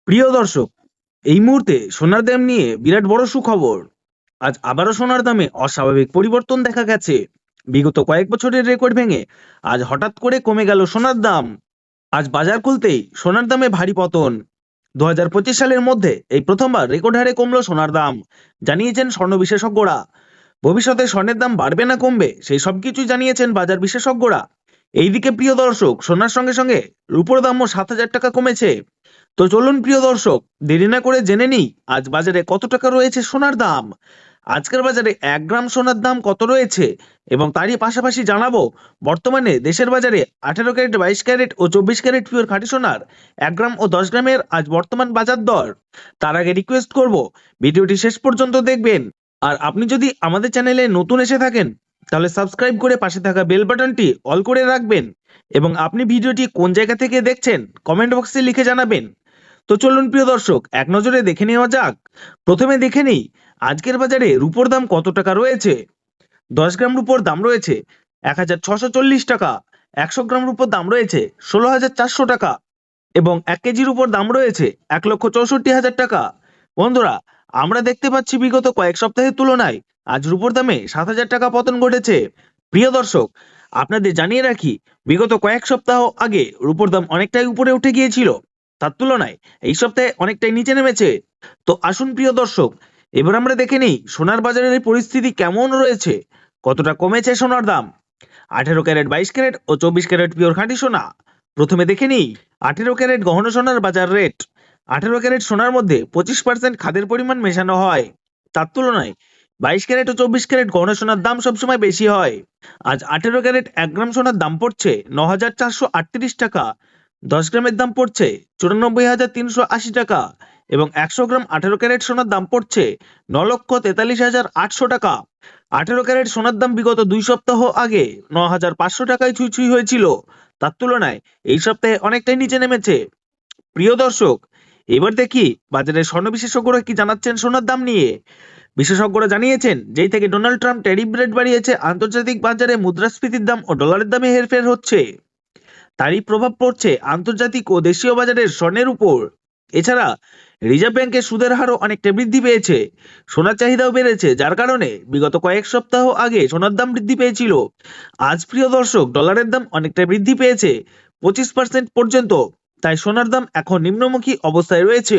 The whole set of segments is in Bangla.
প্রিয় দর্শক, এই মুহূর্তে সোনার দাম নিয়ে বিরাট বড় সুখবর। আজ আবারও সোনার দামে অস্বাভাবিক পরিবর্তন দেখা গেছে। বিগত কয়েক বছরের রেকর্ড ভেঙে আজ হঠাৎ করে কমে গেল সোনার দাম। আজ বাজার খুলতেই সোনার দামে ভারী পতন। 2025 সালের মধ্যে এই প্রথমবার রেকর্ড হারে কমলো সোনার দাম, জানিয়েছেন স্বর্ণ বিশেষজ্ঞরা। ভবিষ্যতে স্বর্ণের দাম বাড়বে না কমবে সেই সবকিছুই জানিয়েছেন বাজার বিশেষজ্ঞরা। এইদিকে প্রিয় দর্শক, সোনার সঙ্গে সঙ্গে রূপোর দামও 7,000 টাকা কমেছে। তো চলুন প্রিয় দর্শক, দেরি না করে জেনে নিই আজ বাজারে কত টাকা রয়েছে সোনার দাম। আজকের বাজারে 1 গ্রাম সোনার দাম কত রয়েছে এবং তারই পাশাপাশি জানাবো বর্তমানে দেশের বাজারে 18 ক্যারেট, 22 ক্যারেট ও 24 ক্যারেট পিওর খাঁটি সোনার 1 গ্রাম ও 10 গ্রামের আজ বর্তমান বাজার দর। তার আগে রিকোয়েস্ট করব, ভিডিওটি শেষ পর্যন্ত দেখবেন। আর আপনি যদি আমাদের চ্যানেলে নতুন এসে থাকেন তাহলে সাবস্ক্রাইব করে পাশে থাকা বেল বাটনটি অল করে রাখবেন এবং আপনি ভিডিওটি কোন জায়গা থেকে দেখছেন কমেন্ট বক্সে লিখে জানাবেন। তো চলুন প্রিয় দর্শক, এক নজরে দেখে নেওয়া যাক। প্রথমে দেখে নিই আজকের বাজারে রূপোর দাম কত টাকা রয়েছে। 10 গ্রাম রূপোর দাম রয়েছে 1,640 টাকা, 100 গ্রাম রূপোর দাম রয়েছে 16,400 টাকা এবং 1 কেজির উপর দাম রয়েছে 1,64,000 টাকা। বন্ধুরা, আমরা দেখতে পাচ্ছি বিগত কয়েক সপ্তাহের তুলনায় আজ রূপোর দামে 7,000 টাকা পতন ঘটেছে। প্রিয় দর্শক, আপনাদের জানিয়ে রাখি, বিগত কয়েক সপ্তাহ আগে রূপোর দাম অনেকটাই উপরে উঠে গিয়েছিল, তার তুলনায় এই সপ্তাহে অনেকটাই নিচে নেমেছে। তো আসুন প্রিয় দর্শক, এবার আমরা দেখে নিই সোনার বাজারের পরিস্থিতি কেমন রয়েছে, কতটা কমেছে সোনার দাম। 18 ক্যারেট, 22 ক্যারেট ও 24 ক্যারেট পিওর খাঁটি সোনা। প্রথমে দেখে নিই 18 ক্যারেট গহনা সোনার বাজার রেট। 18 ক্যারেট সোনার মধ্যে 25% খাদের পরিমাণ মেশানো হয়, তার তুলনায় 22 ক্যারেট ও 24 ক্যারেট গহনা সোনার দাম সবসময় বেশি হয়। আজ 18 ক্যারেট 1 গ্রাম সোনার দাম পড়ছে 9,438 টাকা, 10 গ্রামের দাম পড়ছে 94,380 টাকা এবং 100 গ্রাম 18 ক্যারেট সোনার দাম পড়ছে 9,43,800 টাকা। 18 ক্যারেট সোনার দাম বিগত 2 সপ্তাহ আগে 9,500 টাকায় ছুঁই হয়েছিল, তার তুলনায় এই সপ্তাহে অনেকটাই নিচে নেমেছে। প্রিয় দর্শক, এবার দেখি বাজারে স্বর্ণ বিশেষজ্ঞরা কি জানাচ্ছেন সোনার দাম নিয়ে। বিশেষজ্ঞরা জানিয়েছেন, যেই থেকে ডোনাল্ড ট্রাম্প ট্যারিফ রেট বাড়িয়েছে, আন্তর্জাতিক বাজারে মুদ্রাস্ফীতির দাম ও ডলারের দামে হেরফের হচ্ছে। তারই প্রভাব পড়ছে আন্তর্জাতিক ও দেশীয় বাজারের স্বর্ণের উপর। এছাড়া রিজার্ভ ব্যাংকের সুদের হারও অনেকটা বৃদ্ধি পেয়েছে, সোনার চাহিদাও বেড়েছে, যার কারণে বিগত কয়েক সপ্তাহ আগে সোনার দাম বৃদ্ধি পেয়েছিল। আজ প্রিয় দর্শক, ডলারের দাম অনেকটা বৃদ্ধি পেয়েছে 25% পর্যন্ত, তাই সোনার দাম এখন নিম্নমুখী অবস্থায় রয়েছে।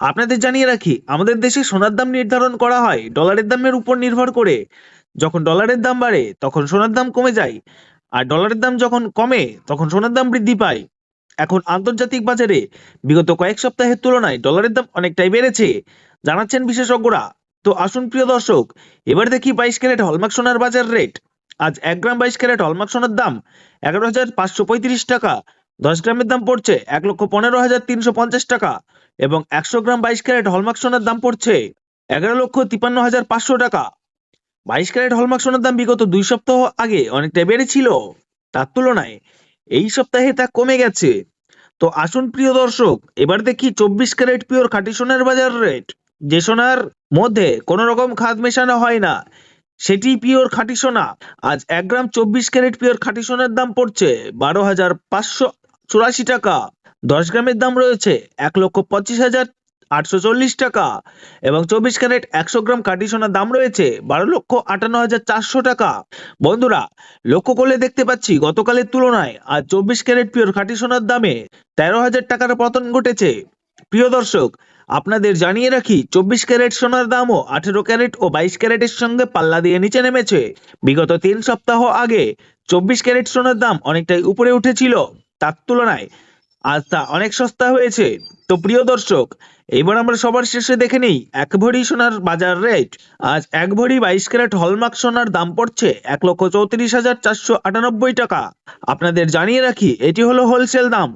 আপনাদের জানিয়ে রাখি, আমাদের দেশে সোনার দাম নির্ধারণ করা হয় ডলারের দামের উপর নির্ভর করে। যখন ডলারের দাম বাড়ে তখন সোনার দাম কমে যায়, আর ডলারের দাম যখন কমে তখন সোনার দাম বৃদ্ধি পায়। এখন আন্তর্জাতিক বাজারে বিগত কয়েক সপ্তাহের তুলনায় ডলারের দাম অনেকটাই বেড়েছে, জানাচ্ছেন বিশেষজ্ঞরা। তো আসুন প্রিয় দর্শক, এবার দেখি 22 ক্যারেট হলমার্ক সোনার বাজার রেট। আজ 1 গ্রাম 22 ক্যারেট হলমার্ক সোনার দাম 11,535 টাকা, 10 গ্রামের দাম পড়ছে 1,15,350 টাকা এবং 100 গ্রাম 22 ক্যারেট হলমার্ক সোনার দাম পড়ছে 11,53,500 টাকা। 22 ক্যারেট হলমার্ক সোনার দাম বিগত 2 সপ্তাহ আগে অনেকটা বেড়েছিল, তার তুলনায় এই সপ্তাহে তা কমে গেছে। তো আসুন প্রিয় দর্শক, এবার দেখি 24 ক্যারেট পিওর খাঁটি সোনার বাজার রেট। যে সোনার মধ্যে কোনো রকম খাদ মেশানো হয় না, সেটি পিওর খাঁটি সোনা। আজ 1 গ্রাম 24 ক্যারেট পিওর খাঁটি সোনার দাম পড়ছে 12,584 টাকা, 10 গ্রামের দাম রয়েছে 1,25,840 টাকা এবং 24 ক্যারেট 100 গ্রাম খাঁটি সোনার দাম রয়েছে 12,58,400 টাকা। বন্ধুরা, লক্ষ্য করলে দেখতে পাচ্ছি গতকালের তুলনায় আজ 24 ক্যারেট পিওর খাঁটি সোনার দামে 13,000 টাকার পতন ঘটেছে। প্রিয় দর্শক, আপনাদের জানিয়ে রাখি, 24 ক্যারেট সোনার দামও 18 ক্যারেট ও 22 ক্যারেটের সঙ্গে পাল্লা দিয়ে নিচে নেমেছে। বিগত 3 সপ্তাহ আগে 24 ক্যারেট সোনার দাম অনেকটাই উপরে উঠেছিল, তার তুলনায় আজ তা অনেক সস্তা হয়েছে। তো প্রিয় দর্শক, এবার আমরা সবার শেষে দেখে নিই 1 ভরি সোনার বাজার রেট। আজ 1 ভরি 22 ক্যারেট হলমার্ক সোনার দাম পড়ছে 1,34,498 টাকা। আপনাদের জানিয়ে রাখি, এটি হলো হোলসেল দাম।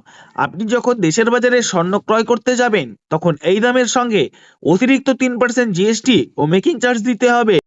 আপনি যখন দেশের বাজারে স্বর্ণ ক্রয় করতে যাবেন তখন এই দামের সঙ্গে অতিরিক্ত 3% জিএসটি ও মেকিং চার্জ দিতে হবে।